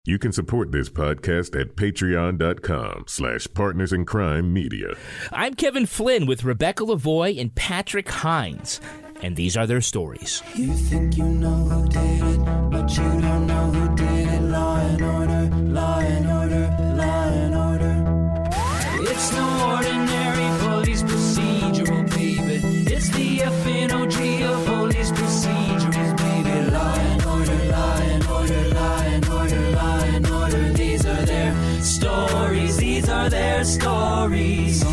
You can support this podcast at patreon.com/partnersincrimemedia. I'm Kevin Flynn with Rebecca Lavoie and Patrick Hinds, and these are their stories. You think you know who did it, but you don't know who did it. Law and order, law and order, law and order. It's no ordinary police procedural, baby. It's the FNOG of police procedurals, baby. Law and order, law and order, law and order, law and order. These are their stories, these are their stories.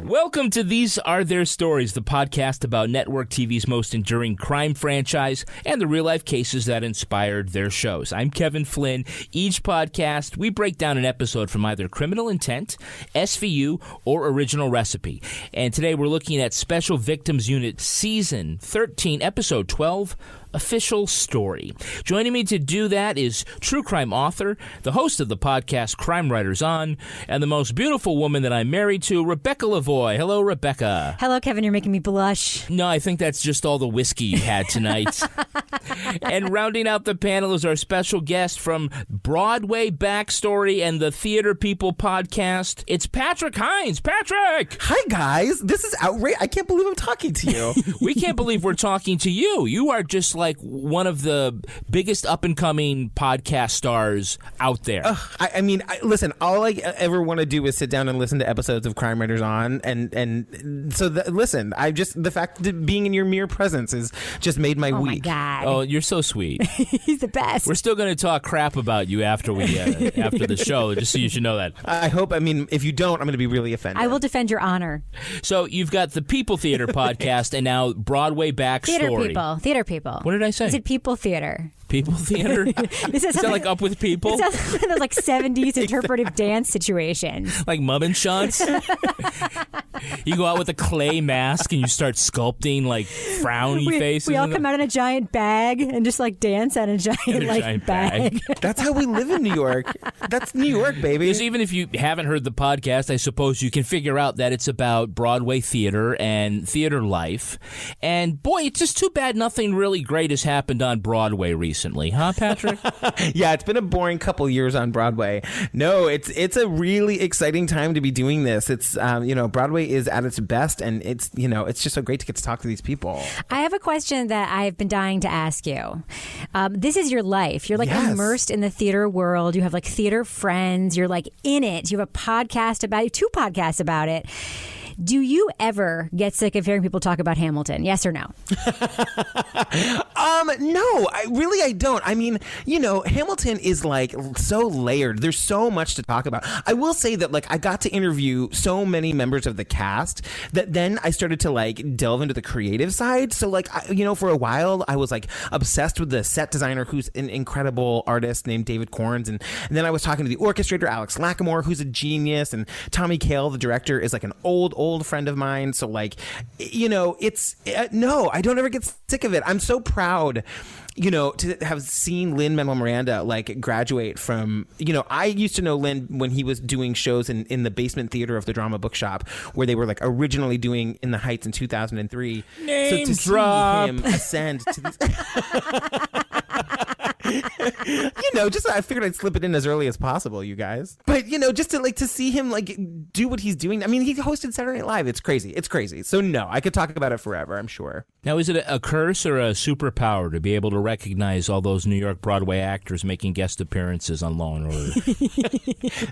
Welcome to These Are Their Stories, the podcast about network TV's most enduring crime franchise and the real-life cases that inspired their shows. I'm Kevin Flynn. Each podcast, we break down an episode from either Criminal Intent, SVU, or Original Recipe. And today we're looking at Special Victims Unit Season 13, Episode 12, Official Story. Joining me to do that is true crime author, the host of the podcast Crime Writers On, and the most beautiful woman that I'm married to, Rebecca Lavoie. Hello, Rebecca. Hello, Kevin. You're making me blush. No, I think that's just all the whiskey you had tonight. And rounding out the panel is our special guest from Broadway Backstory and the Theater People podcast. It's Patrick Hinds. Patrick! Hi, guys. This is outrageous. I can't believe I'm talking to you. We can't believe we're talking to you. You are just like one of the biggest up-and-coming podcast stars out there. I mean, listen, all I ever want to do is sit down and listen to episodes of Crime Writers On, and so, listen, the fact that being in your mere presence has just made my week. Oh, my God. Oh, you're so sweet. He's the best. We're still going to talk crap about you after the show, just so you should know that. I hope, if you don't, I'm going to be really offended. I will defend your honor. So you've got the People Theater podcast and now Broadway Backstory. Theater people. What did I say? Is it People Theater? People Theater? Is that like Up With People? It sounds like those like 70s interpretive dance situations. Like mum and shots? You go out with a clay mask and you start sculpting like frowny faces. We all come out in a giant bag and just like dance on a giant bag. That's how we live in New York. That's New York, baby. Because even if you haven't heard the podcast, I suppose you can figure out that it's about Broadway theater and theater life. And boy, it's just too bad nothing really great has happened on Broadway recently, huh, Patrick? Yeah, it's been a boring couple years on Broadway. No, it's a really exciting time to be doing this. It's Broadway is at its best, and it's just so great to get to talk to these people. I have a question that I've been dying to ask you. This is your life. You're like immersed in the theater world. You have like theater friends. You're like in it. You have a podcast about it, 2 podcasts about it. Do you ever get sick of hearing people talk about Hamilton? Yes or no? No, I don't. I mean, Hamilton is like so layered. There's so much to talk about. I will say that like I got to interview so many members of the cast that then I started to like delve into the creative side. So like, for a while I was like obsessed with the set designer who's an incredible artist named David Corns. And then I was talking to the orchestrator, Alex Lacamoire, who's a genius. And Tommy Kail, the director, is like an old friend of mine. So like, it's no, I don't ever get sick of it. I'm so proud, to have seen Lin-Manuel Miranda like graduate from, I used to know Lin when he was doing shows in the basement theater of the Drama Bookshop, where they were like originally doing In the Heights in 2003. Name so to drop. see him ascend to this I figured I'd slip it in as early as possible, you guys. But just to see him like do what he's doing. I mean, he hosted Saturday Night Live. It's crazy. So no, I could talk about it forever, I'm sure. Now, is it a curse or a superpower to be able to recognize all those New York Broadway actors making guest appearances on Law and Order?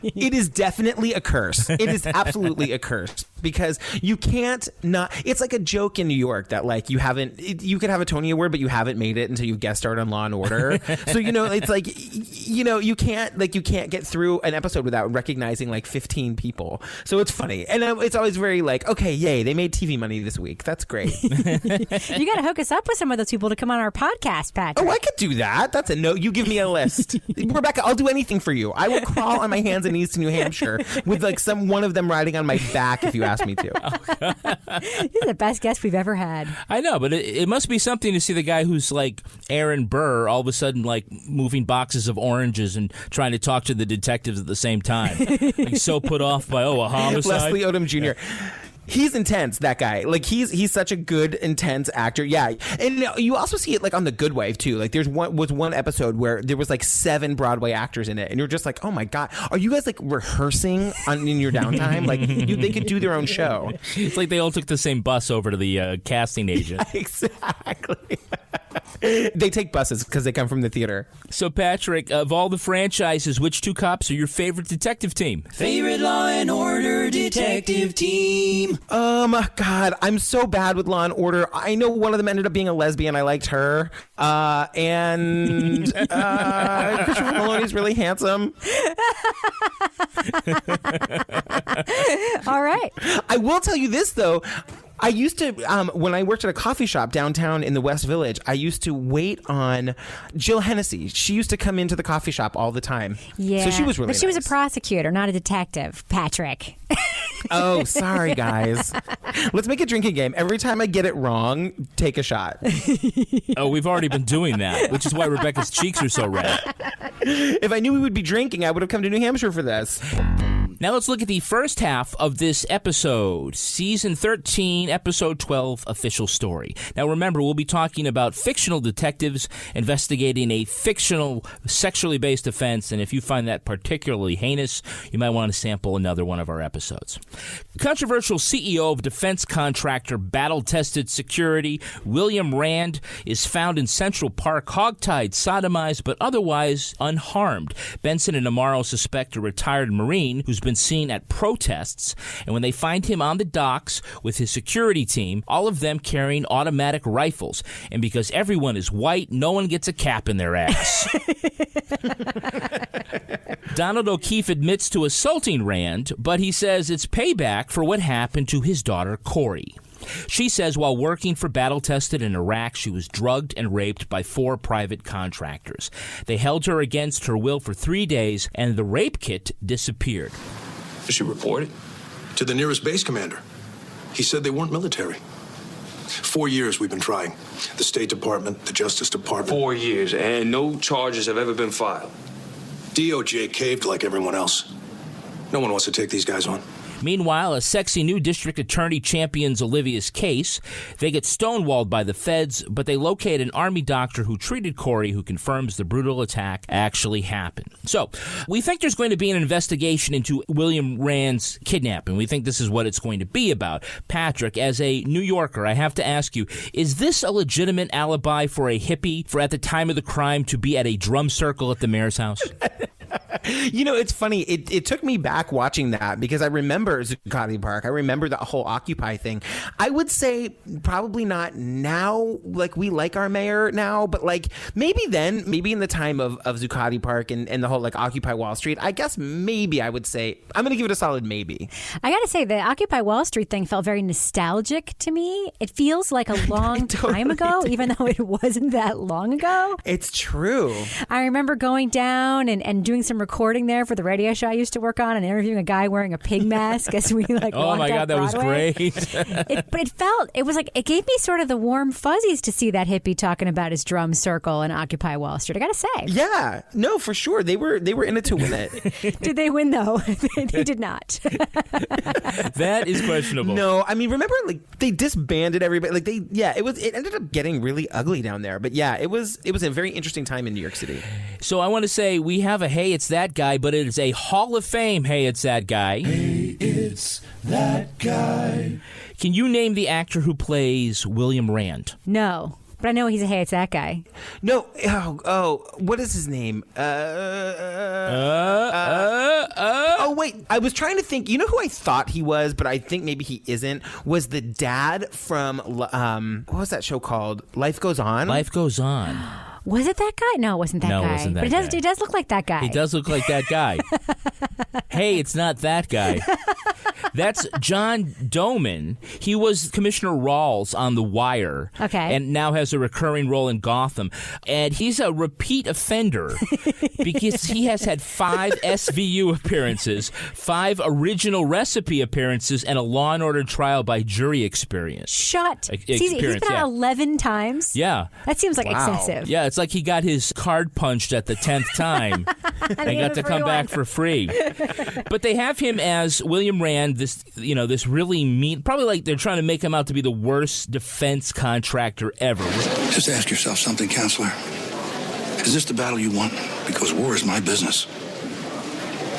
It is definitely a curse. It is absolutely a curse, because you can't not. It's like a joke in New York that like you could have a Tony Award, but you haven't made it until you guest starred on Law and Order. So it's like you can't get through an episode without recognizing like 15 people. So it's funny, and it's always very like, okay, yay, they made TV money this week. That's great. You got to hook us up with some of those people to come on our podcast, Patrick. Oh, I could do that. That's a no. You give me a list. Rebecca, I'll do anything for you. I will crawl on my hands and knees to New Hampshire with like one of them riding on my back if you ask me to. You're the best guest we've ever had. I know, but it must be something to see the guy who's like Aaron Burr all of a sudden like moving boxes of oranges and trying to talk to the detectives at the same time. Like so put off by, a homicide. Leslie Odom Jr. He's intense, that guy. Like, he's such a good, intense actor. Yeah. And you also see it, like, on The Good Wife, too. Like, there's one episode where there was, like, 7 Broadway actors in it. And you're just like, oh, my God. Are you guys, like, rehearsing in your downtime? Like, they could do their own show. It's like they all took the same bus over to the casting agent. Yeah, exactly. They take buses because they come from the theater. So, Patrick, of all the franchises, which 2 cops are your favorite detective team? Favorite Law and Order detective team. God, I'm so bad with Law and Order. I know one of them ended up being a lesbian. I liked her. And Christopher Maloney's really handsome. All right. I will tell you this, though. I used to, when I worked at a coffee shop downtown in the West Village, I used to wait on Jill Hennessy. She used to come into the coffee shop all the time. Yeah. So she was really But she was a nice. prosecutor, not a detective, Patrick. Oh, sorry, guys. Let's make a drinking game. Every time I get it wrong, take a shot. Oh, we've already been doing that, which is why Rebecca's cheeks are so red. If I knew we would be drinking, I would have come to New Hampshire for this. Now let's look at the first half of this episode, Season 13, Episode 12, Official Story. Now remember, we'll be talking about fictional detectives investigating a fictional sexually based offense, and if you find that particularly heinous, you might want to sample another one of our episodes. Controversial CEO of defense contractor Battle Tested Security, William Rand, is found in Central Park, hogtied, sodomized, but otherwise unharmed. Benson and Amaro suspect a retired Marine who's been seen at protests, and when they find him on the docks with his security team, all of them carrying automatic rifles. And because everyone is white, no one gets a cap in their ass. Donald O'Keefe admits to assaulting Rand, but he says it's payback for what happened to his daughter, Corey. She says while working for Battle Tested in Iraq, she was drugged and raped by 4 private contractors. They held her against her will for 3 days, and the rape kit disappeared. She reported to the nearest base commander. He said they weren't military. 4 years we've been trying. The State Department, the Justice Department. 4 years, and no charges have ever been filed. DOJ caved like everyone else. No one wants to take these guys on. Meanwhile, a sexy new district attorney champions Olivia's case. They get stonewalled by the feds, but they locate an army doctor who treated Corey, who confirms the brutal attack actually happened. So, we think there's going to be an investigation into William Rand's kidnapping. We think this is what it's going to be about. Patrick, as a New Yorker, I have to ask you, is this a legitimate alibi for a hippie for at the time of the crime to be at a drum circle at the mayor's house? You know, it's funny. It took me back watching that because I remember Zuccotti Park. I remember the whole Occupy thing. I would say probably not now, like we like our mayor now, but like maybe then, maybe in the time of Zuccotti Park and the whole like Occupy Wall Street, I guess maybe I would say, I'm going to give it a solid maybe. I got to say, the Occupy Wall Street thing felt very nostalgic to me. It feels like a long time ago, even though it wasn't that long ago. It's true. I remember going down and doing some recording there for the radio show I used to work on and interviewing a guy wearing a pig mask as we like Oh walked my God, up that was Broadway. great. It was like, it gave me sort of the warm fuzzies to see that hippie talking about his drum circle and Occupy Wall Street. I got to say. Yeah, no, for sure. They were in it to win it. Did they win though? They did not. That is questionable. No, I mean, remember like they disbanded everybody. Like it ended up getting really ugly down there. But yeah, it was a very interesting time in New York City. So I want to say we have a Hey, It's That Guy, but it is a Hall of Fame Hey, It's That Guy. Hey, it's that guy. Can you name the actor who plays William Rand? No. But I know he's a Hey, It's That Guy. No, what is his name? Oh wait, I was trying to think. You know who I thought he was, but I think maybe he isn't. Was the dad from what was that show called? Life Goes On. Life Goes On. Was it that guy? No, it wasn't that guy. No, it wasn't that but guy. He does look like that guy. He does look like that guy. Hey, it's not that guy. That's John Doman. He was Commissioner Rawls on The Wire. Okay. And now has a recurring role in Gotham. And he's a repeat offender because he has had 5 SVU appearances, 5 original recipe appearances, and a Law and Order trial by jury experience. Shut. He's been out 11 times? Yeah. That seems like excessive. Yeah, it's like he got his card punched at the 10th time and got to come back for free. But they have him as William Rand, this, this really mean, probably like they're trying to make him out to be the worst defense contractor ever. Just ask yourself something, counselor. Is this the battle you want? Because war is my business.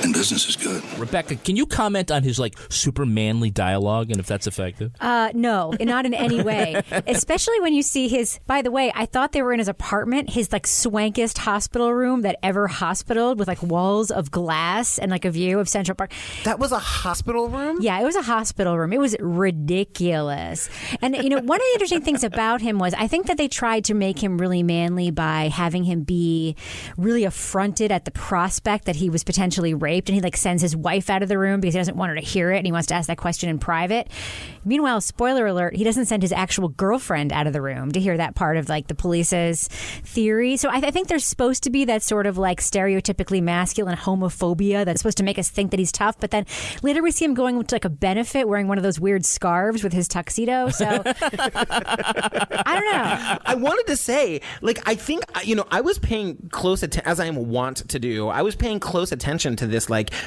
And business is good. Rebecca, can you comment on his super manly dialogue and if that's effective? No, not in any way. Especially when you see his, by the way, I thought they were in his apartment, his swankest hospital room that ever hospitaled with walls of glass and a view of Central Park. That was a hospital room? Yeah, it was a hospital room. It was ridiculous. And, one of the interesting things about him was I think that they tried to make him really manly by having him be really affronted at the prospect that he was potentially raped, and he sends his wife out of the room because he doesn't want her to hear it and he wants to ask that question in private. Meanwhile, spoiler alert, he doesn't send his actual girlfriend out of the room to hear that part of the police's theory. So I think there's supposed to be that sort of stereotypically masculine homophobia that's supposed to make us think that he's tough, but then later we see him going to a benefit wearing one of those weird scarves with his tuxedo. So I don't know. I wanted to say, I think, I was paying close attention, as I am wont to do, I was paying close attention to this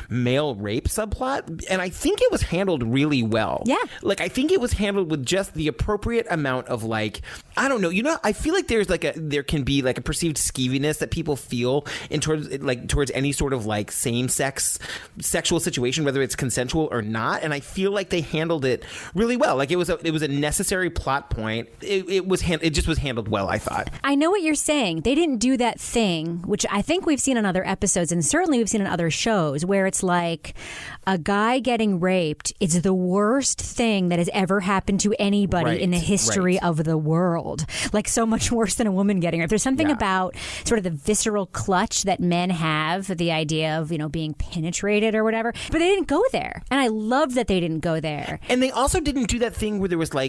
male rape subplot, and I think it was handled really well. Yeah. I think it was handled with just the appropriate amount of I don't know, I feel like there's there can be a perceived skeeviness that people feel in towards any sort of same-sex sexual situation, whether it's consensual or not, and I feel like they handled it really well. It was a necessary plot point. It just was handled well, I thought. I know what you're saying. They didn't do that thing, which I think we've seen on other episodes, and certainly we've seen in other shows, where it's a guy getting raped. It's the worst thing that has ever happened to anybody in the history of the world. So much worse than a woman getting raped. There's something about sort of the visceral clutch that men have, the idea of, being penetrated or whatever. But they didn't go there. And I love that they didn't go there. And they also didn't do that thing where there was they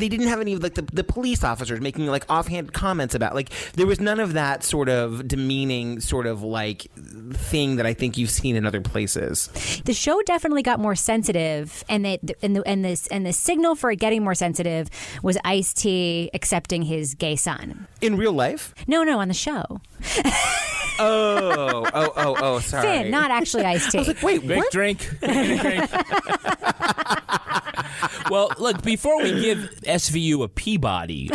didn't have any of the police officers making offhand comments about there was none of that sort of demeaning sort of thing that I think you've seen in other places. The show definitely got more sensitive, and the signal for it getting more sensitive was Ice-T accepting his gay son. In real life? No, on the show. Oh, sorry. Finn, not actually Ice-T. I was wait, Big what? drink. Well, look, before we give SVU a Peabody,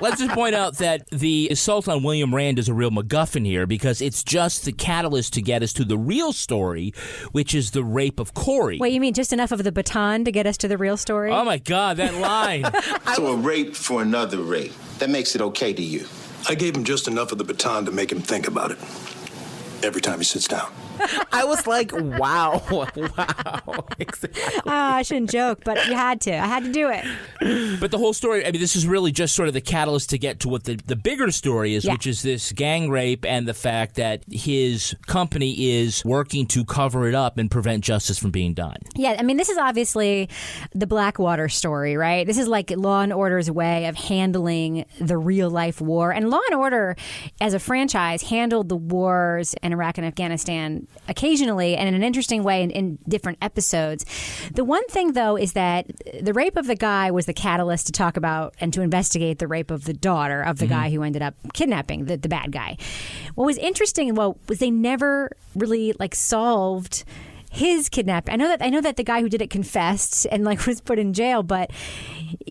let's just point out that the assault on William Rand is a real MacGuffin here because it's just the catalyst to get us to the real story, which is the rape of Corey. Wait, you mean just enough of the baton to get us to the real story? Oh, my God, that line. So a rape for another rape, that makes it okay to you? I gave him just enough of the baton to make him think about it every time he sits down. I was wow. Exactly. I shouldn't joke, but you had to. I had to do it. But the whole story, this is really just sort of the catalyst to get to what the bigger story is, which is this gang rape and the fact that his company is working to cover it up and prevent justice from being done. Yeah, this is obviously the Blackwater story, right? This is Law and Order's way of handling the real-life war. And Law and Order, as a franchise, handled the wars in Iraq and Afghanistan occasionally and in an interesting way in different episodes. The one thing, though, is that the rape of the guy was the catalyst to talk about and to investigate the rape of the daughter of the guy who ended up kidnapping the bad guy. What was interesting, was they never really solved his kidnapping. I know that the guy who did it confessed and was put in jail, but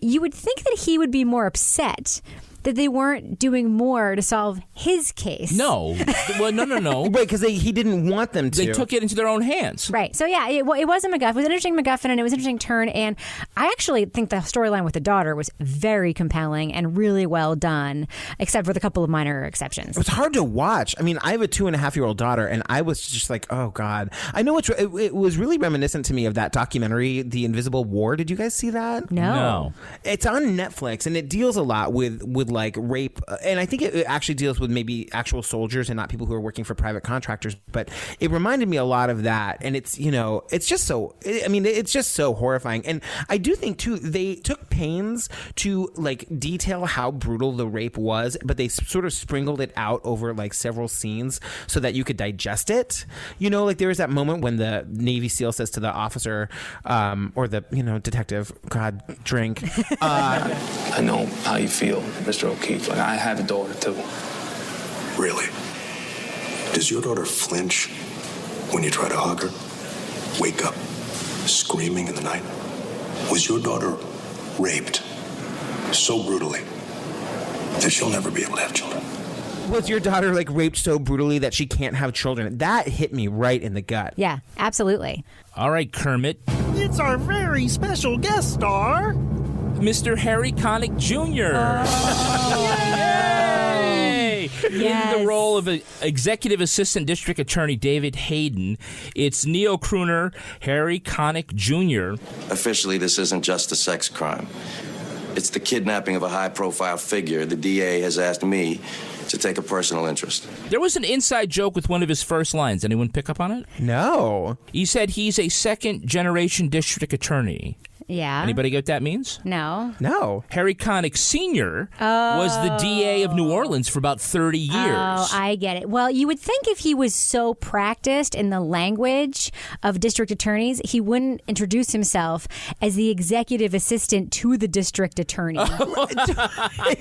you would think that he would be more upset that they weren't doing more to solve his case. No. Well, no. Right, because he didn't want them to. They took it into their own hands. Right. So, yeah, it was a MacGuffin. It was an interesting MacGuffin, and it was an interesting turn. And I actually think the storyline with the daughter was very compelling and really well done, except for the couple of minor exceptions. It was hard to watch. I have a 2.5-year-old daughter, and I was just oh, God. I know it was really reminiscent to me of that documentary, The Invisible War. Did you guys see that? No. It's on Netflix, and it deals a lot with rape, and I think it actually deals with maybe actual soldiers and not people who are working for private contractors, but it reminded me a lot of that, and it's it's just so it's just so horrifying. And I do think too they took pains to detail how brutal the rape was, but they sort of sprinkled it out over several scenes so that you could digest it. There was that moment when the Navy SEAL says to the officer or the detective, God, drink. I know how you feel, Mr. O'Keefe. I have a daughter, too. Really? Does your daughter flinch when you try to hug her? Wake up. screaming in the night? Was your daughter raped so brutally that she'll never be able to have children? Was your daughter like raped so brutally that she can't have children? That hit me right in the gut. Yeah, absolutely. All right, Kermit. It's our very special guest star, Mr. Harry Connick Jr. Yay! Yes. In the role of Executive Assistant District Attorney David Hayden, it's neo-crooner Harry Connick Jr. Officially, this isn't just a sex crime. It's the kidnapping of a high-profile figure. The DA has asked me to take a personal interest. There was an inside joke with one of his first lines. Anyone pick up on it? No. He said he's a second-generation district attorney. Yeah. Anybody get what that means? No. No. Harry Connick Sr. was the DA of New Orleans for about 30 years. Oh, I get it. Well, you would think if he was so practiced in the language of district attorneys, he wouldn't introduce himself as the executive assistant to the district attorney.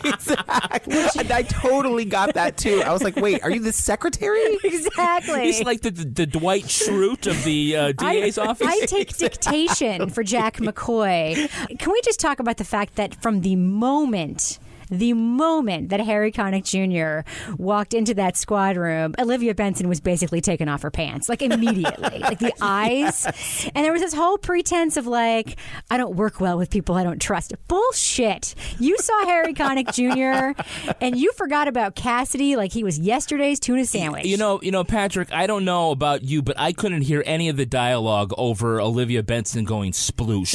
Exactly. I totally got that too. I was like, wait, are you the secretary? Exactly. He's like the Dwight Schrute of the DA's office. I take dictation for Jack McCoy. Can we just talk about the fact that from the moment that Harry Connick Jr. walked into that squad room, Olivia Benson was basically taking off her pants, like immediately. Like the eyes. And there was this whole pretense of like, I don't work well with people I don't trust. Bullshit. You saw Harry Connick Jr. and you forgot about Cassidy like he was yesterday's tuna sandwich. You know, Patrick, I don't know about you, but I couldn't hear any of the dialogue over Olivia Benson going sploosh.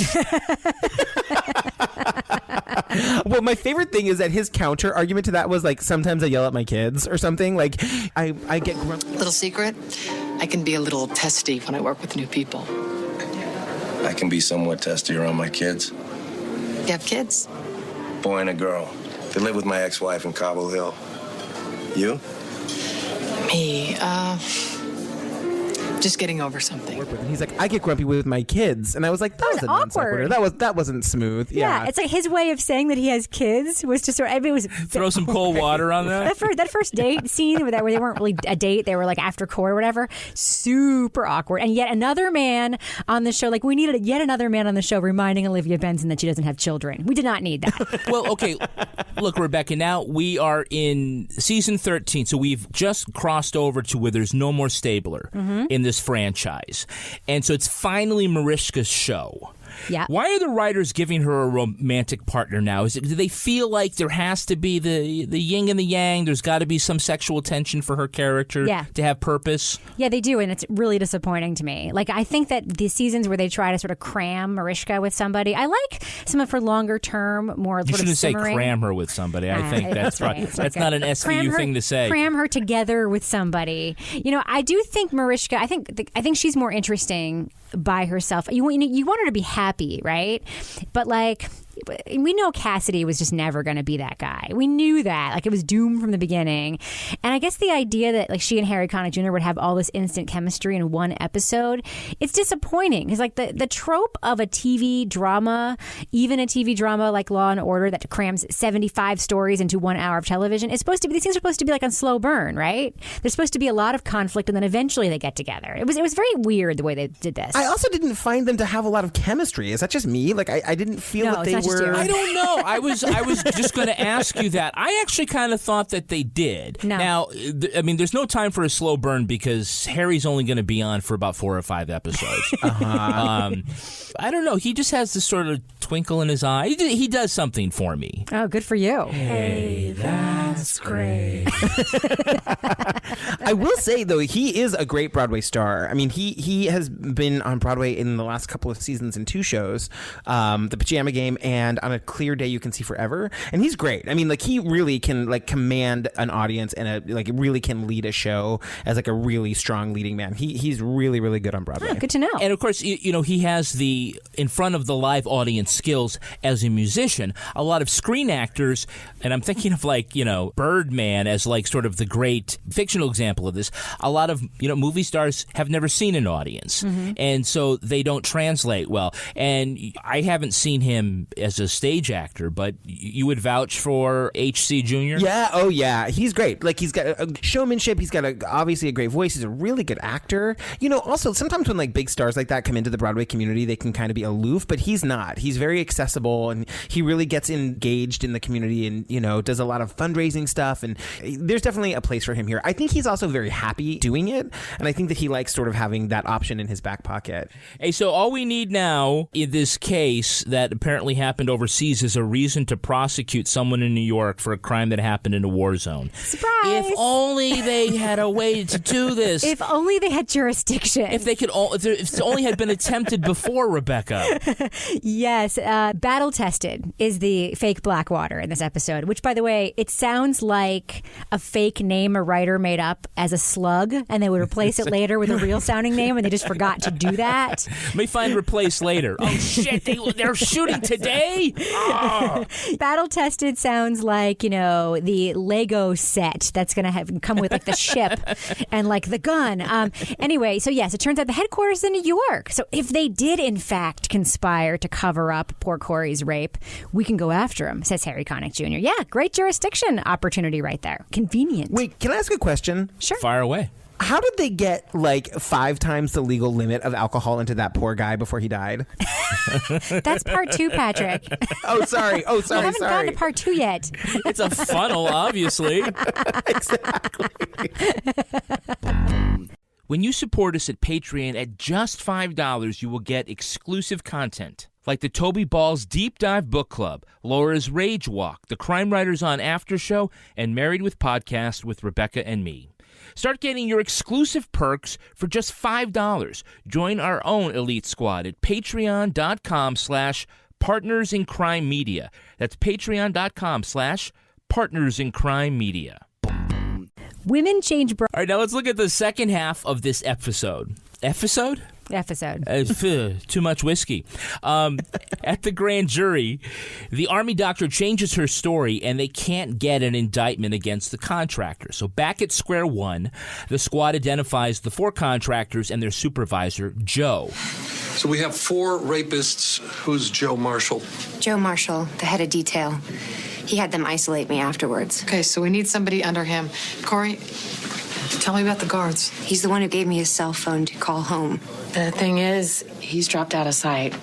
Well, my favorite thing is that his counter argument to that was like, sometimes I yell at my kids or something. Like, I get grumpy. Little secret, I can be a little testy when I work with new people. I can be somewhat testy around my kids. You have kids? Boy and a girl. They live with my ex-wife in Cobble Hill. You? Me, just getting over something. And he's like, I get grumpy with my kids, and I was like, that was a non sequitur. That wasn't smooth. Yeah, it's like his way of saying that he has kids was to sort of, I mean, it was throw some cold water on that. That first date scene where they weren't really a date, they were like after court or whatever, super awkward. And yet another man on the show, like we needed yet another man on the show reminding Olivia Benson that she doesn't have children. We did not need that. Well, okay, look, Rebecca, now we are in season 13, so we've just crossed over to where there's no more Stabler in this franchise. And so it's finally Mariska's show. Yeah. Why are the writers giving her a romantic partner now? Do they feel like there has to be the yin and the yang? There's got to be some sexual tension for her character to have purpose? Yeah, they do, and it's really disappointing to me. Like, I think that the seasons where they try to sort of cram Mariska with somebody, I like some of her longer term, more you sort of simmering. You shouldn't say cram her with somebody. I think that's right. That's not an SVU thing to say. Cram her together with somebody. You know, I do think Mariska, I think she's more interesting by herself. You want her to be happy, right? But like, we know Cassidy was just never going to be that guy. We knew that. Like, it was doomed from the beginning. And I guess the idea that like she and Harry Connick Jr. would have all this instant chemistry in one episode, it's disappointing. It's like the trope of a TV drama, even a TV drama like Law and Order that crams 75 stories into 1 hour of television, is supposed to be, these things are supposed to be like on slow burn, right? There's supposed to be a lot of conflict and then eventually they get together. It was very weird the way they did this. I also didn't find them to have a lot of chemistry. Is that just me? Like, I didn't feel that they were... I don't know. I was just going to ask you that. I actually kind of thought that they did. No. Now, I mean, there's no time for a slow burn because Harry's only going to be on for about 4 or 5 episodes. I don't know. He just has this sort of twinkle in his eye. He does something for me. Oh, good for you. Hey, that's great. I will say, though, he is a great Broadway star. I mean, he has been on Broadway in the last couple of seasons in 2 shows, The Pajama Game and On a Clear Day You Can See Forever. And he's great. I mean, like, he really can, like, command an audience and, really can lead a show as, like, a really strong leading man. He's really, really good on Broadway. Oh, good to know. And, of course, he has in front of the live audience skills as a musician. A lot of screen actors, and I'm thinking of, like, Birdman as, like, sort of the great fictional example of this. A lot of, movie stars have never seen an audience. And so they don't translate well. And I haven't seen him as as a stage actor, but you would vouch for H.C. Jr.? Yeah, oh yeah, he's great. Like, he's got a showmanship, he's got obviously a great voice, he's a really good actor. You know, also, sometimes when like big stars like that come into the Broadway community, they can kind of be aloof, but he's not. He's very accessible, and he really gets engaged in the community and, you know, does a lot of fundraising stuff, and there's definitely a place for him here. I think he's also very happy doing it, and I think that he likes sort of having that option in his back pocket. Hey, so all we need now in this case that apparently happened overseas is a reason to prosecute someone in New York for a crime that happened in a war zone. Surprise! If only they had a way to do this. If only they had jurisdiction. If they could, if it only had been attempted before, Rebecca. Yes, battle tested is the fake Blackwater in this episode, which, by the way, it sounds like a fake name a writer made up as a slug, and they would replace it later with a real sounding name, and they just forgot to do that. May find replace later. Oh shit! They're shooting today. Oh. Battle tested sounds like, you know, the Lego set that's going to come with like the ship and like the gun. Anyway, so yes, it turns out the headquarters is in New York. So if they did in fact conspire to cover up poor Corey's rape, we can go after him, says Harry Connick Jr. Yeah, great jurisdiction opportunity right there. Convenient. Wait, can I ask a question? Sure. Fire away. How did they get like 5 times the legal limit of alcohol into that poor guy before he died? That's part 2, Patrick. Oh, sorry. We haven't gotten to part 2 yet. It's a funnel, obviously. Exactly. When you support us at Patreon at just $5, you will get exclusive content, like the Toby Ball's Deep Dive Book Club, Laura's Rage Walk, the Crime Writers on After Show, and Married with Podcast with Rebecca and me. Start getting your exclusive perks for just $5. Join our own elite squad at patreon.com/Partners in Crime Media. That's patreon.com/Partners in Crime Media. Women change... All right, now let's look at the second half of this episode. Episode? Too much whiskey. At the grand jury, the Army doctor changes her story, and they can't get an indictment against the contractors. So back at square one, the squad identifies the 4 contractors and their supervisor, Joe. So we have 4 rapists. Who's Joe Marshall? Joe Marshall, the head of detail. He had them isolate me afterwards. Okay, so we need somebody under him. Corey, tell me about the guards. He's the one who gave me his cell phone to call home. The thing is, he's dropped out of sight.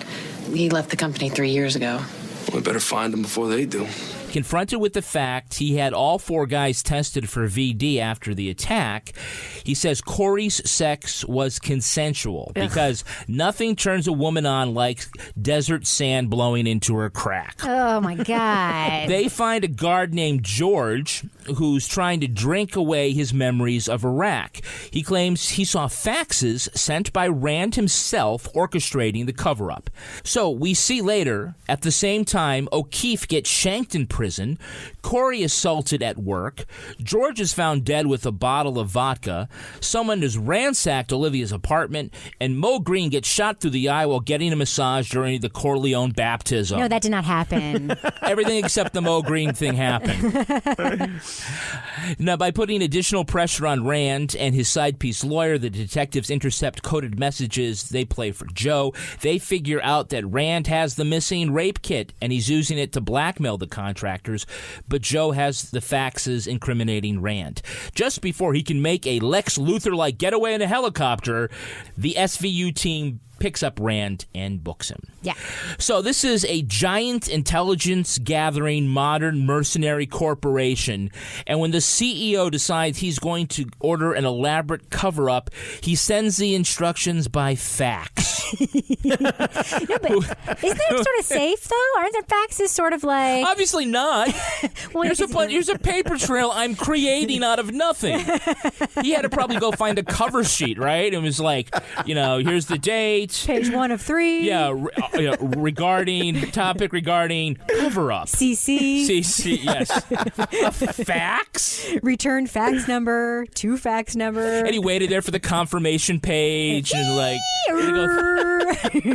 He left the company 3 years ago. We better find him before they do. Confronted with the fact he had all 4 guys tested for VD after the attack, he says Corey's sex was consensual because nothing turns a woman on like desert sand blowing into her crack. Oh, my God. They find a guard named George who's trying to drink away his memories of Iraq. He claims he saw faxes sent by Rand himself orchestrating the cover-up. So we see later, at the same time, O'Keefe gets shanked in prison, Corey assaulted at work, George is found dead with a bottle of vodka, someone has ransacked Olivia's apartment, and Mo Green gets shot through the eye while getting a massage during the Corleone baptism. No, that did not happen. Everything except the Mo Green thing happened. Now, by putting additional pressure on Rand and his side piece lawyer, the detectives intercept coded messages they play for Joe. They figure out that Rand has the missing rape kit, and he's using it to blackmail the contractors, but Joe has the faxes incriminating Rand. Just before he can make a Lex Luthor-like getaway in a helicopter, the SVU team picks up Rand and books him. Yeah. So this is a giant intelligence-gathering modern mercenary corporation, and when the CEO decides he's going to order an elaborate cover-up, he sends the instructions by fax. No, but isn't that sort of safe, though? Aren't there faxes sort of like... Obviously not. Well, here's a paper trail I'm creating out of nothing. He had to probably go find a cover sheet, right? It was like, here's the date. Page 1 of 3. Yeah, regarding cover-up. CC, yes. A fax? Return fax number, to fax number. And he waited there for the confirmation page and like,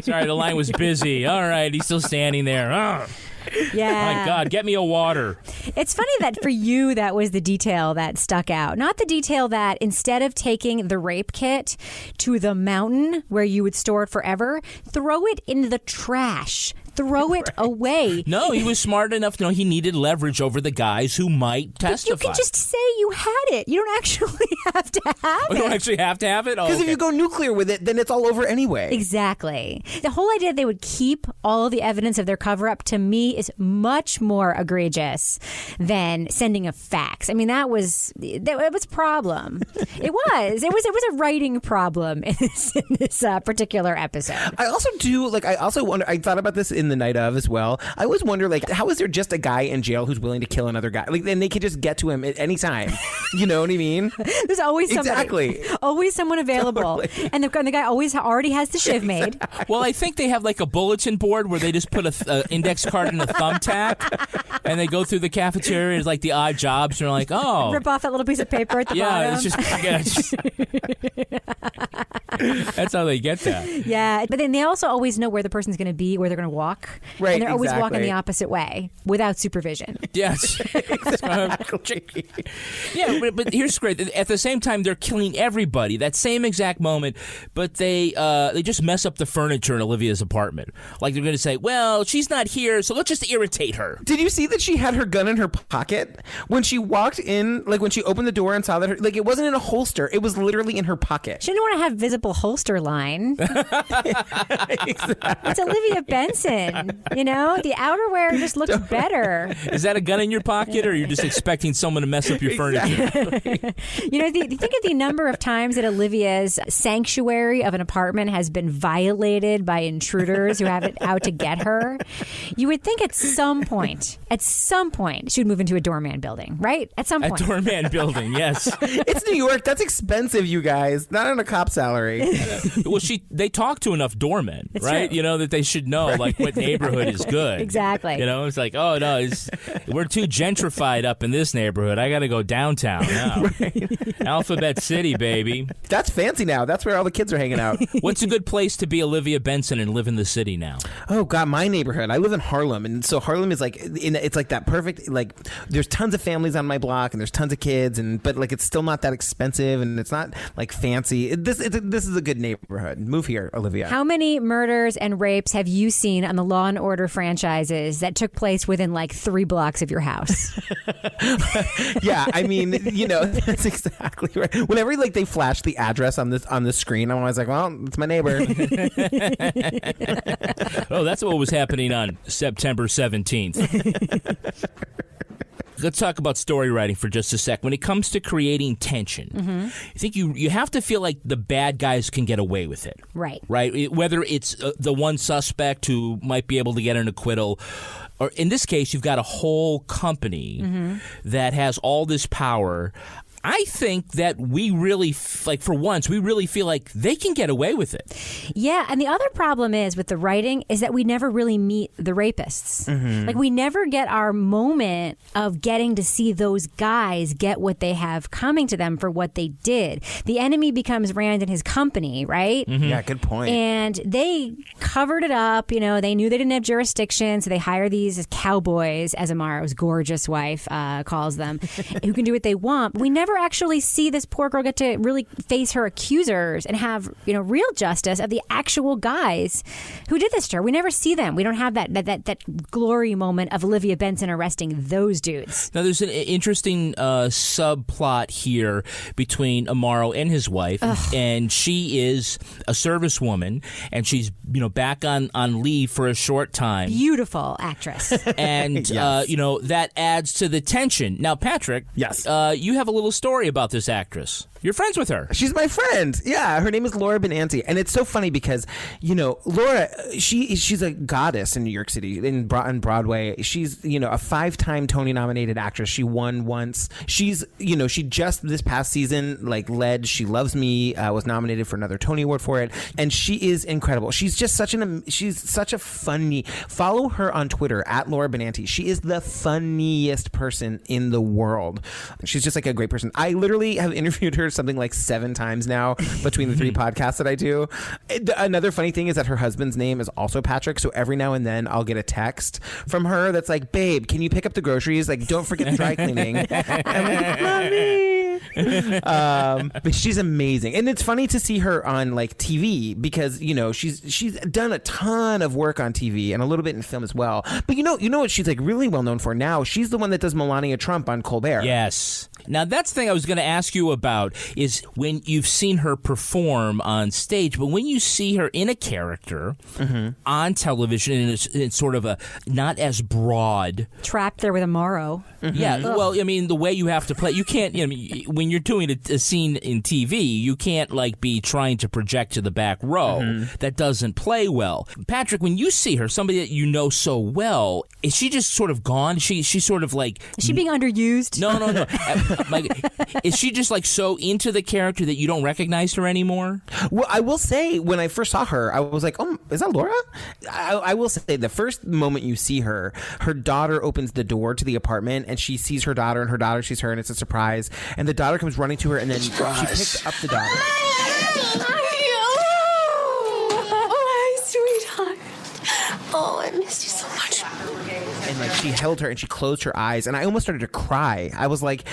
sorry, the line was busy. All right, he's still standing there. Oh. Yeah. My God, get me a water. It's funny that for you, that was the detail that stuck out. Not the detail that instead of taking the rape kit to the mountain where you would store it forever, throw it in the trash. throw it away. No, he was smart enough to know he needed leverage over the guys who might testify. But you can just say you had it. You don't actually have to have it. You don't actually have to have it? Because if you go nuclear with it, then it's all over anyway. Exactly. The whole idea that they would keep all of the evidence of their cover-up, to me, is much more egregious than sending a fax. I mean, that was a problem. It was a writing problem in this particular episode. I also wonder, I thought about this in the night of as well. I always wonder, like, how is there just a guy in jail who's willing to kill another guy? Like, then they could just get to him at any time. You know what I mean? There's always somebody. Exactly. Always someone available. Totally. And the guy already has the shiv made. Well, I think they have like a bulletin board where they just put an index card and a thumbtack, and they go through the cafeteria. It's like the odd jobs, and they're like, oh. Rip off that little piece of paper at the bottom. That's how they get that. Yeah, but then they also always know where the person's going to be, where they're going to walk. Right, and they're always exactly. walking the opposite way without supervision. Yes. Exactly. Yeah, but here's great. At the same time, they're killing everybody. That same exact moment, but they just mess up the furniture in Olivia's apartment. Like they're going to say, well, she's not here, so let's just irritate her. Did you see that she had her gun in her pocket when she walked in? Like when she opened the door and saw that it wasn't in a holster. It was literally in her pocket. She didn't want to have visible holster line. Exactly. It's Olivia Benson. You know, the outerwear just looks better. Is that a gun in your pocket, or you're just expecting someone to mess up your furniture? You know, think of the number of times that Olivia's sanctuary of an apartment has been violated by intruders who have it out to get her. You would think at some point, she would move into a doorman building, right? At some point. A doorman building, yes. It's New York. That's expensive, you guys. Not on a cop salary. Well, they talk to enough doormen, That's right? true. You know, that they should know, like, what neighborhood is good. Exactly. You know, it's like, oh, no, we're too gentrified up in this neighborhood. I got to go downtown now. Right. Alphabet City, baby. That's fancy now. That's where all the kids are hanging out. What's a good place to be Olivia Benson and live in the city now? Oh, God, my neighborhood. I live in Harlem. And so Harlem is like, it's like that perfect, like, there's tons of families on my block and there's tons of kids, but like it's still not that expensive and it's not like fancy. This is a good neighborhood. Move here, Olivia. How many murders and rapes have you seen on the Law and Order franchises that took place within like 3 blocks of your house? Yeah, I mean, you know, that's exactly right. Whenever like they flash the address on the screen, I'm always like, well, it's my neighbor. Oh, that's what was happening on September 17th. Let's talk about story writing for just a sec. When it comes to creating tension, I think you have to feel like the bad guys can get away with it. Right. Right? Whether it's the one suspect who might be able to get an acquittal, or in this case, you've got a whole company that has all this power. I think that we really, for once, we really feel like they can get away with it. Yeah, and the other problem is with the writing is that we never really meet the rapists. Like, we never get our moment of getting to see those guys get what they have coming to them for what they did. The enemy becomes Rand and his company, right? Yeah, good point. And they covered it up. You know, they knew they didn't have jurisdiction, so they hire these cowboys, as Amaro's gorgeous wife calls them, who can do what they want. But we never actually see this poor girl get to really face her accusers and have, you know, real justice of the actual guys who did this to her. We never see them. We don't have that glory moment of Olivia Benson arresting those dudes. Now, there's an interesting subplot here between Amaro and his wife, and she is a servicewoman, and she's, you know, back on leave for a short time. Beautiful actress. And, Yes. you know, that adds to the tension. Now, Patrick, yes, you have a little story about this actress. You're friends with her. She's my friend. Yeah, her name is Laura Benanti, and it's so funny because, you know, Laura, she's a goddess in New York City on Broadway. She's, you know, a 5-time Tony-nominated actress. She won once. She's, you know, she just this past season led She Loves Me, was nominated for another Tony Award for it, and she is incredible. She's just such a funny. Follow her on Twitter at Laura Benanti. She is the funniest person in the world. She's just like a great person. I literally have interviewed her something like 7 times now between the 3 podcasts that I do. Another funny thing is that her husband's name is also Patrick, so every now and then I'll get a text from her that's like, babe, can you pick up the groceries? Like, don't forget the dry cleaning. I'm like, mommy. But she's amazing, and it's funny to see her on like TV because she's done a ton of work on TV and a little bit in film as well. But you know what she's like really well known for now? She's the one that does Melania Trump on Colbert. Yes. Now, that's the thing I was going to ask you about is when you've seen her perform on stage, but when you see her in a character on television, and it's sort of a not as broad. Trapped there with Amaro. Yeah, well, I mean, the way you have to play, you can't, when you're doing a scene in TV, you can't, like, be trying to project to the back row. That doesn't play well. Patrick, when you see her, somebody that you know so well, is she just sort of gone? She's sort of like... Is she being underused? No. Is she just like so into the character that you don't recognize her anymore? Well, I will say when I first saw her, I was like, "Oh, is that Laura?" I will say the first moment you see her daughter opens the door to the apartment, and she sees her daughter, and her daughter sees her, and it's a surprise. And the daughter comes running to her, and then she picks up the daughter. Oh, hi, sweetheart. Oh, I missed you so much. And like she held her and she closed her eyes, and I almost started to cry. I was like,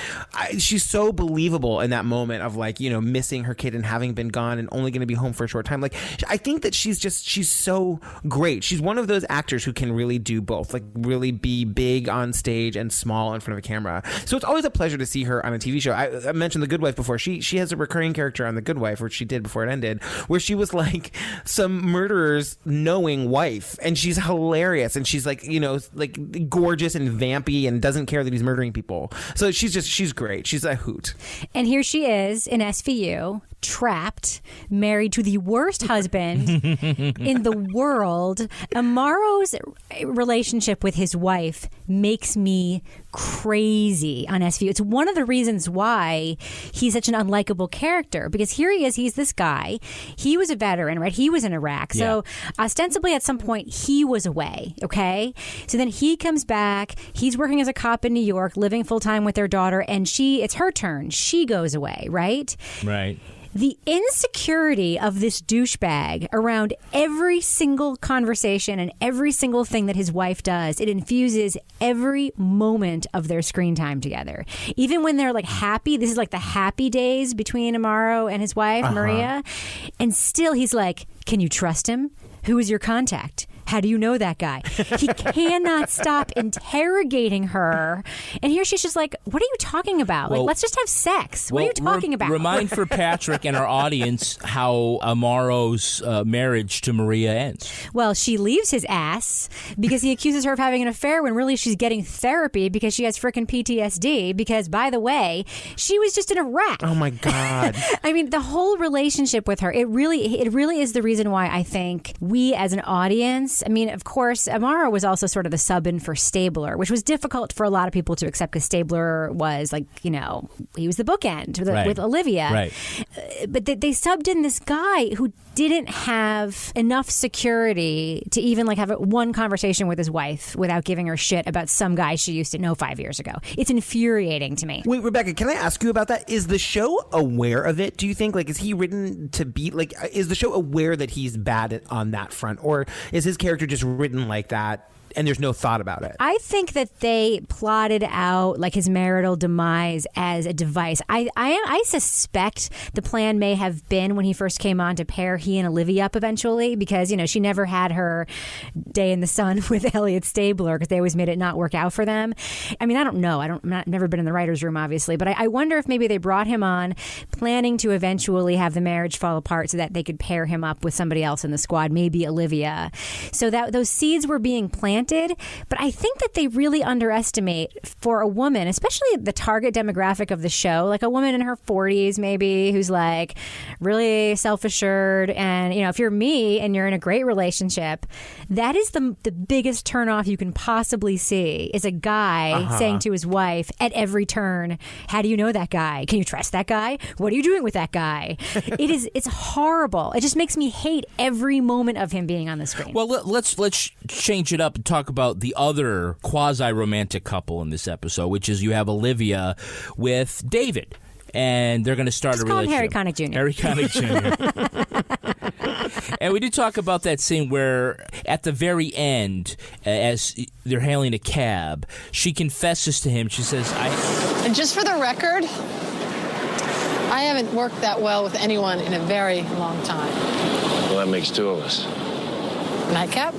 she's so believable in that moment of like, missing her kid and having been gone and only going to be home for a short time. Like, I think that she's so great. She's one of those actors who can really do both, like really be big on stage and small in front of a camera. So it's always a pleasure to see her on a TV show. I mentioned The Good Wife before. She has a recurring character on The Good Wife, which she did before it ended, where she was like some murderer's knowing wife, and she's hilarious, and she's like, like gorgeous and vampy and doesn't care that he's murdering people. So she's great. She's a hoot. And here she is in SVU, trapped, married to the worst husband in the world. Amaro's relationship with his wife makes me crazy on SVU. It's one of the reasons why he's such an unlikable character, because here he is, he's this guy. He was a veteran, right? He was in Iraq. So ostensibly at some point he was away, okay? So then he comes back. He's working as a cop in New York, living full-time with their daughter, and it's her turn. She goes away, right? Right. The insecurity of this douchebag around every single conversation and every single thing that his wife does, it infuses every moment of their screen time together. Even when they're like happy, this is like the happy days between Amaro and his wife, Maria. And still he's like, can you trust him? Who is your contact? How do you know that guy? He cannot stop interrogating her. And here she's just like, what are you talking about? Well, like, let's just have sex. What are you talking about? Remind for Patrick and our audience how Amaro's marriage to Maria ends. Well, she leaves his ass because he accuses her of having an affair when really she's getting therapy because she has frickin' PTSD. Because, by the way, she was just in Iraq. Oh, my God. I mean, the whole relationship with her, it really is the reason why I think we as an audience, I mean, of course, Amaro was also sort of the sub-in for Stabler, which was difficult for a lot of people to accept because Stabler was like, he was the bookend with Olivia. Right. But they subbed in this guy who didn't have enough security to even like have one conversation with his wife without giving her shit about some guy she used to know 5 years ago. It's infuriating to me. Wait, Rebecca, can I ask you about that? Is the show aware of it? Do you think, like, is he written to be, like, is the show aware that he's bad on that front? Or is his character just written like that and there's no thought about it? I think that they plotted out like his marital demise as a device. I suspect the plan may have been when he first came on to pair he and Olivia up eventually because, she never had her day in the sun with Elliot Stabler because they always made it not work out for them. I mean, I don't know. I've never been in the writer's room, obviously, but I wonder if maybe they brought him on planning to eventually have the marriage fall apart so that they could pair him up with somebody else in the squad, maybe Olivia. So that those seeds were being planted. But I think that they really underestimate for a woman, especially the target demographic of the show, like a woman in her 40s maybe who's like really self-assured. And, if you're me and you're in a great relationship, that is the biggest turnoff you can possibly see is a guy saying to his wife at every turn, how do you know that guy? Can you trust that guy? What are you doing with that guy? It's horrible. It just makes me hate every moment of him being on the screen. Well, let's change it up and talk about the other quasi-romantic couple in this episode, which is you have Olivia with David, and they're going to start Just a call relationship. him Harry Connick Jr. Harry Connick Jr. And we did talk about that scene where at the very end, as they're hailing a cab, she confesses to him. She says, And just for the record, I haven't worked that well with anyone in a very long time. Well, that makes two of us. Nightcap?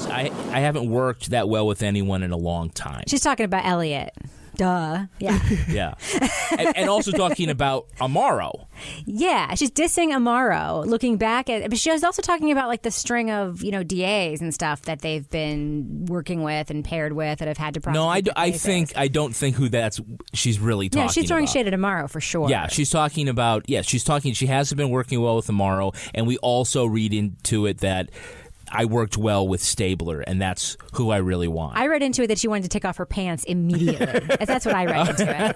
I haven't worked that well with anyone in a long time. She's talking about Elliot. Duh. Yeah. Yeah. And also talking about Amaro. Yeah, she's dissing Amaro, looking back at, but she was also talking about like the string of, DAs and stuff that they've been working with and paired with that have had to prosecute. No, I don't think she's really talking about. Yeah, she's throwing shade at Amaro for sure. Yeah, she's talking about, she hasn't been working well with Amaro, and we also read into it that I worked well with Stabler, and that's who I really want. I read into it that she wanted to take off her pants immediately. That's what I read into it.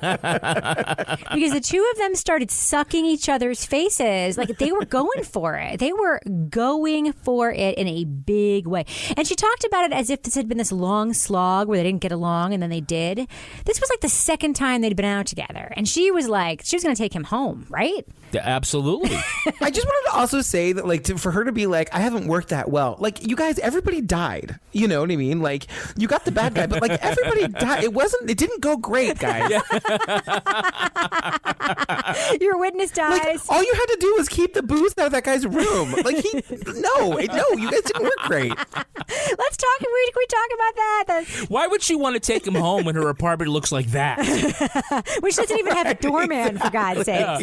Because the two of them started sucking each other's faces. Like, they were going for it. They were going for it in a big way. And she talked about it as if this had been this long slog where they didn't get along, and then they did. This was like the second time they'd been out together. And she was like, she was going to take him home, right? Yeah, absolutely. I just wanted to also say that, like, for her to be like, I haven't worked that well. Like, you guys, everybody died. You know what I mean? Like, you got the bad guy, but like everybody died. It didn't go great, guys. Your witness dies. Like, all you had to do was keep the booze out of that guy's room. Like, no, you guys didn't work great. Let's talk. Can we talk about that? Why would she want to take him home when her apartment looks like that? Which doesn't even have a doorman, for God's sake. Yeah.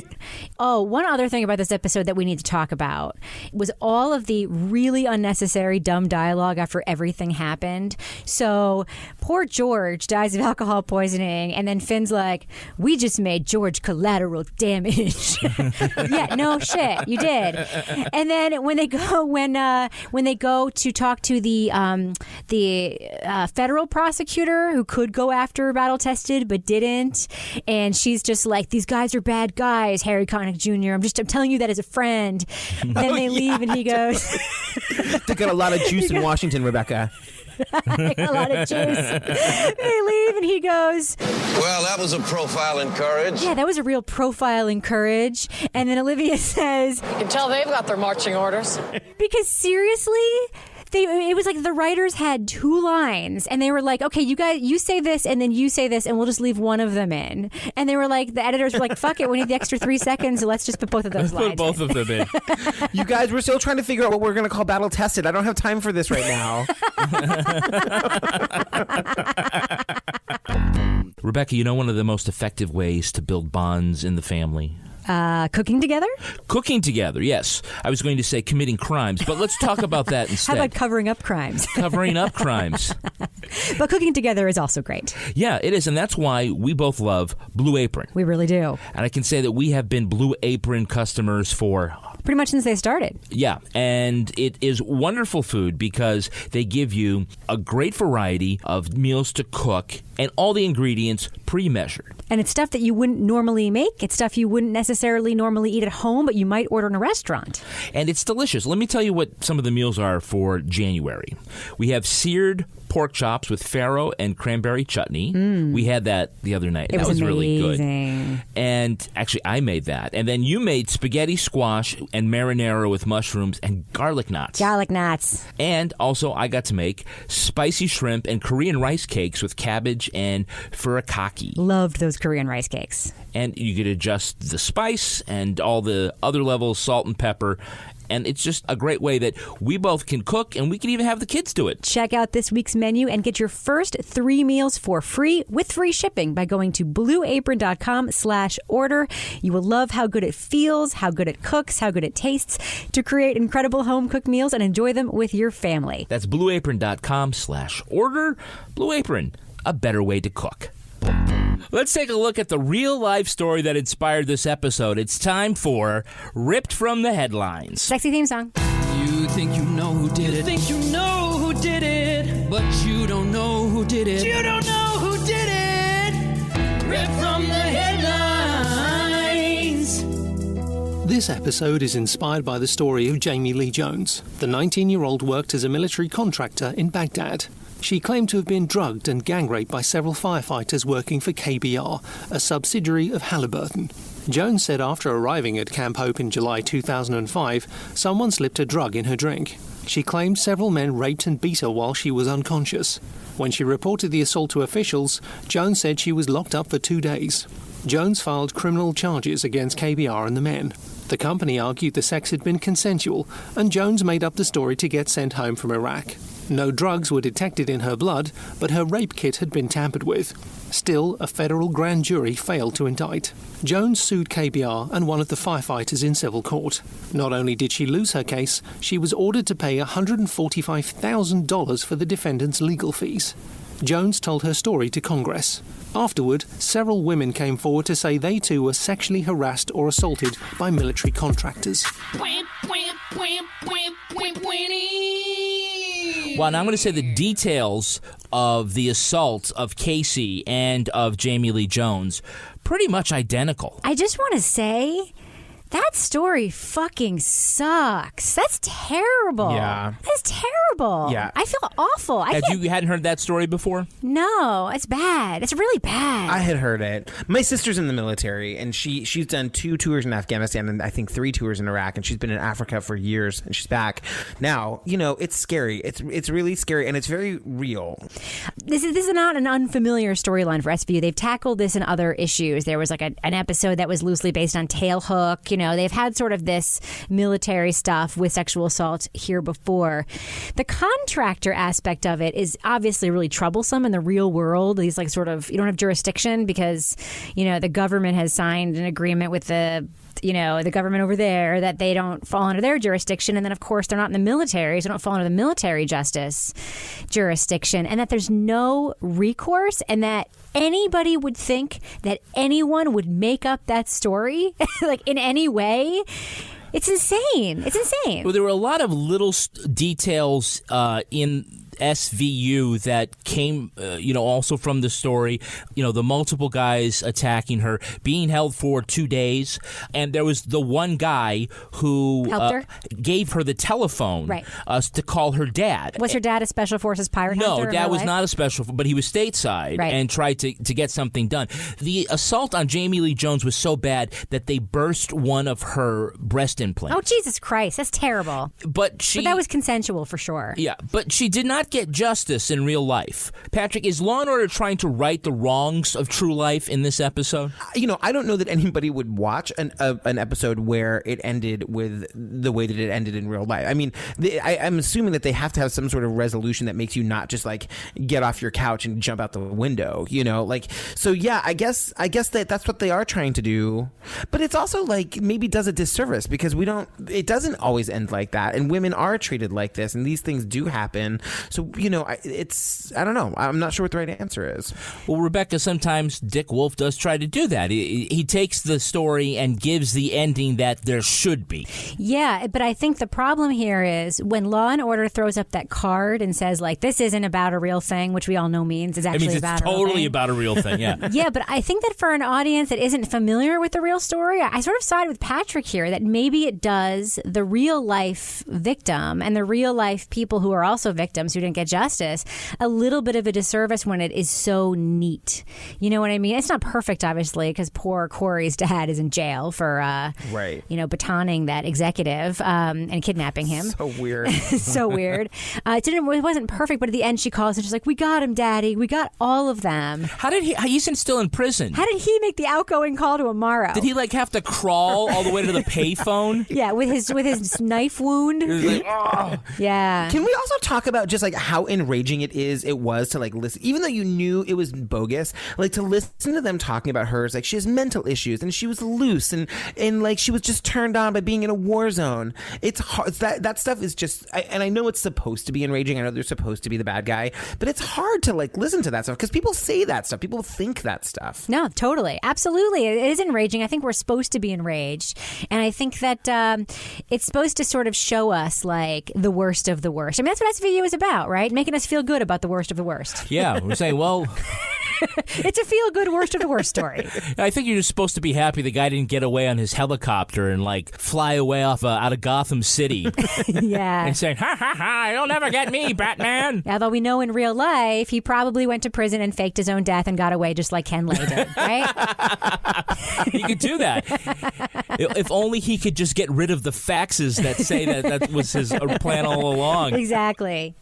Oh, one other thing about this episode that we need to talk about was all of the really unnecessary dumb dialogue after everything happened. So poor George dies of alcohol poisoning, and then Finn's like, we just made George collateral damage. Yeah, no shit, you did. And then when they go to talk to the federal prosecutor who could go after Battle Tested but didn't, and she's just like, these guys are bad guys, Harry Connick Jr. I'm telling you that as a friend. Then they leave, and he goes, they got a lot of juice in Washington, Rebecca. A lot of juice. They leave, and he goes, well, that was a profile in courage. Yeah, that was a real profile in courage. And then Olivia says, You can tell they've got their marching orders. Because seriously, it was like the writers had two lines, and they were like, okay, you guys, you say this, and then you say this, and we'll just leave one of them in. And they were like, the editors were like, fuck it, we need the extra 3 seconds, so let's just put both of those lines in. Put both of them in. You guys, we're still trying to figure out what we're going to call Battle Tested. I don't have time for this right now. Rebecca, you know one of the most effective ways to build bonds in the family? Cooking together? Cooking together, yes. I was going to say committing crimes, but let's talk about that instead. How about covering up crimes? Covering up crimes. But cooking together is also great. Yeah, it is, and that's why we both love Blue Apron. We really do. And I can say that we have been Blue Apron customers for pretty much since they started. Yeah, and it is wonderful food because they give you a great variety of meals to cook and all the ingredients pre-measured. And it's stuff that you wouldn't normally make. It's stuff you wouldn't necessarily normally eat at home, but you might order in a restaurant. And it's delicious. Let me tell you what some of the meals are for January. We have seared pork chops with farro and cranberry chutney. We had that the other night. That was really good. Amazing. And actually, I made that. And then you made spaghetti squash and marinara with mushrooms and garlic knots. Garlic knots. And also, I got to make spicy shrimp and Korean rice cakes with cabbage and furikake. Loved those Korean rice cakes. And you could adjust the spice and all the other levels, salt and pepper. And it's just a great way that we both can cook, and we can even have the kids do it. Check out this week's menu and get your first 3 meals for free with free shipping by going to blueapron.com/order. You will love how good it feels, how good it cooks, how good it tastes to create incredible home-cooked meals and enjoy them with your family. That's blueapron.com/order. Blue Apron, a better way to cook. Let's take a look at the real-life story that inspired this episode. It's time for Ripped from the Headlines. Sexy theme song. You think you know who did it. You think you know who did it. But you don't know who did it. You don't know who did it. Ripped from the Headlines. This episode is inspired by the story of Jamie Lee Jones. The 19-year-old worked as a military contractor in Baghdad. She claimed to have been drugged and gang raped by several firefighters working for KBR, a subsidiary of Halliburton. Jones said after arriving at Camp Hope in July 2005, someone slipped a drug in her drink. She claimed several men raped and beat her while she was unconscious. When she reported the assault to officials, Jones said she was locked up for 2 days. Jones filed criminal charges against KBR and the men. The company argued the sex had been consensual, and Jones made up the story to get sent home from Iraq. No drugs were detected in her blood, but her rape kit had been tampered with. Still, a federal grand jury failed to indict. Jones sued KBR and one of the firefighters in civil court. Not only did she lose her case, she was ordered to pay $145,000 for the defendant's legal fees. Jones told her story to Congress. Afterward, several women came forward to say they too were sexually harassed or assaulted by military contractors. Well, now I'm going to say the details of the assault of Casey and of Jamie Lee Jones pretty much identical. I just want to say that story fucking sucks. That's terrible. Yeah. That's terrible. Yeah. I feel awful. You hadn't heard that story before? No, it's bad. It's really bad. I had heard it. My sister's in the military, and she's done 2 tours in Afghanistan and I think 3 tours in Iraq, and she's been in Africa for years, and she's back. Now, it's scary. It's really scary, and it's very real. This is not an unfamiliar storyline for SVU. They've tackled this in other issues. There was like an episode that was loosely based on Tailhook. They've had sort of this military stuff with sexual assault here before. The contractor aspect of it is obviously really troublesome in the real world. These you don't have jurisdiction because, the government has signed an agreement with the government over there that they don't fall under their jurisdiction. And then, of course, they're not in the military, so they don't fall under the military justice jurisdiction. And that there's no recourse, and that anybody would think that anyone would make up that story, in any way. It's insane. It's insane. Well, there were a lot of little details in SVU that came, also from the story. The multiple guys attacking her, being held for 2 days, and there was the one guy who gave her the telephone to call her dad. Was her dad a Special Forces pirate hunter? No, Dad was not a special, but he was stateside and tried to get something done. The assault on Jamie Lee Jones was so bad that they burst one of her breast implants. Oh, Jesus Christ. That's terrible. But that was consensual for sure. Yeah, but she did not get justice in real life. Patrick, is Law & Order trying to right the wrongs of true life in this episode? I don't know that anybody would watch an episode where it ended with the way that it ended in real life. I mean, I'm assuming that they have to have some sort of resolution that makes you not just get off your couch and jump out the window, So yeah, I guess that's what they are trying to do. But it's also maybe does a disservice because it doesn't always end like that, and women are treated like this, and these things do happen. So I don't know. I'm not sure what the right answer is. Well, Rebecca, sometimes Dick Wolf does try to do that. He takes the story and gives the ending that there should be. Yeah, but I think the problem here is when Law & Order throws up that card and says, this isn't about a real thing, which we all know means it's actually about a real thing. It's totally about a real thing, yeah. Yeah, but I think that for an audience that isn't familiar with the real story, I sort of side with Patrick here that maybe it does the real life victim and the real life people who are also victims who didn't get justice a little bit of a disservice when it is so neat. You know what I mean? It's not perfect, obviously, because poor Corey's dad is in jail for batoning that executive and kidnapping him. So weird. So weird. It wasn't perfect, but at the end she calls and she's like, "We got him, Daddy. We got all of them." How did he's still in prison? How did he make the outgoing call to Amaro? Did he have to crawl all the way to the payphone? Yeah, with his knife wound. It was oh. Yeah. Can we also talk about just how enraging it was to listen, even though you knew it was bogus, to listen to them talking about her. She has mental issues and she was loose and she was just turned on by being in a war zone. It's hard. That stuff is just, and I know it's supposed to be enraging. I know they're supposed to be the bad guy, but it's hard to listen to that stuff because people say that stuff. People think that stuff. No, totally. Absolutely. It is enraging. I think we're supposed to be enraged. And I think that it's supposed to sort of show us the worst of the worst. I mean, that's what SVU is about, right? Making us feel good about the worst of the worst. Yeah, we're saying, well... It's a feel-good worst of the worst story. I think you're just supposed to be happy the guy didn't get away on his helicopter and fly away out of Gotham City. Yeah. And saying, "Ha ha ha! You'll never get me, Batman." Although we know in real life he probably went to prison and faked his own death and got away just like Ken Lay did, right? He could do that. If only he could just get rid of the faxes that say that was his plan all along. Exactly.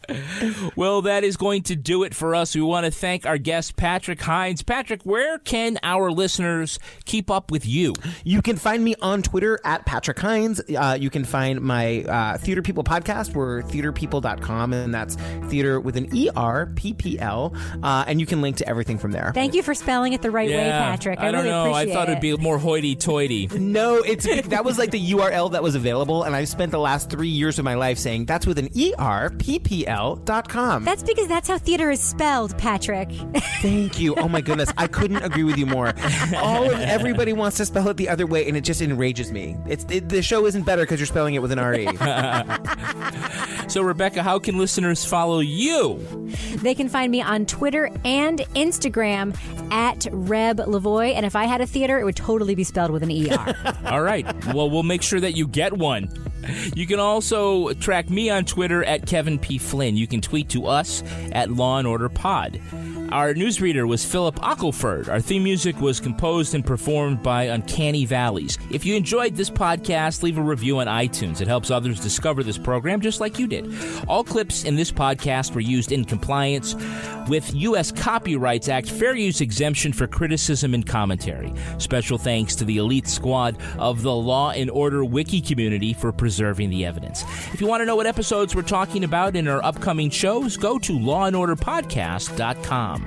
Well, that is going to do it for us. We want to thank our guest Patrick Patrick Hinds. Patrick, where can our listeners keep up with you? You can find me on Twitter at Patrick Hinds. You can find my Theater People podcast. We're theaterpeople.com, and that's theater with an ER, PPL. And you can link to everything from there. Thank you for spelling it the right way, Patrick. I don't really know. I appreciate thought it'd be more hoity-toity. No, that was like the URL that was available, and I've spent the last 3 years of my life saying that's with an ER, PPL.com. That's because that's how theater is spelled, Patrick. Thank you. Oh my goodness, I couldn't agree with you more. Everybody wants to spell it the other way, and it just enrages me. The show isn't better because you're spelling it with an RE. So, Rebecca, how can listeners follow you? They can find me on Twitter and Instagram at Reb Lavoie, and if I had a theater, it would totally be spelled with an ER. All right. Well, we'll make sure that you get one. You can also track me on Twitter at Kevin P. Flynn. You can tweet to us at Law & Order Pod. Our newsreader was Philip Ockelford. Our theme music was composed and performed by Uncanny Valleys. If you enjoyed this podcast, leave a review on iTunes. It helps others discover this program just like you did. All clips in this podcast were used in compliance with U.S. Copyrights Act fair use exemption for criticism and commentary. Special thanks to the elite squad of the Law & Order wiki community for preserving the evidence. If you want to know what episodes we're talking about in our upcoming shows, go to lawandorderpodcast.com.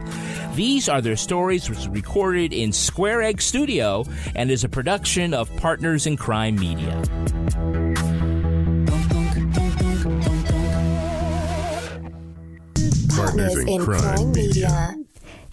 These Are Their Stories was recorded in Square Egg Studio and is a production of Partners in Crime Media. Partners in Crime Media.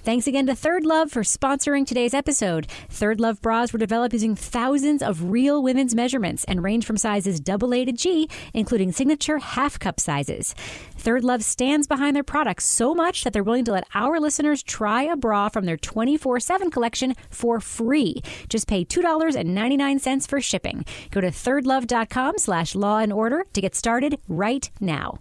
Thanks again to Third Love for sponsoring today's episode. Third Love bras were developed using thousands of real women's measurements and range from sizes AA to G, including signature half-cup sizes. Third Love stands behind their products so much that they're willing to let our listeners try a bra from their 24/7 collection for free. Just pay $2.99 for shipping. Go to thirdlove.com/lawandorder to get started right now.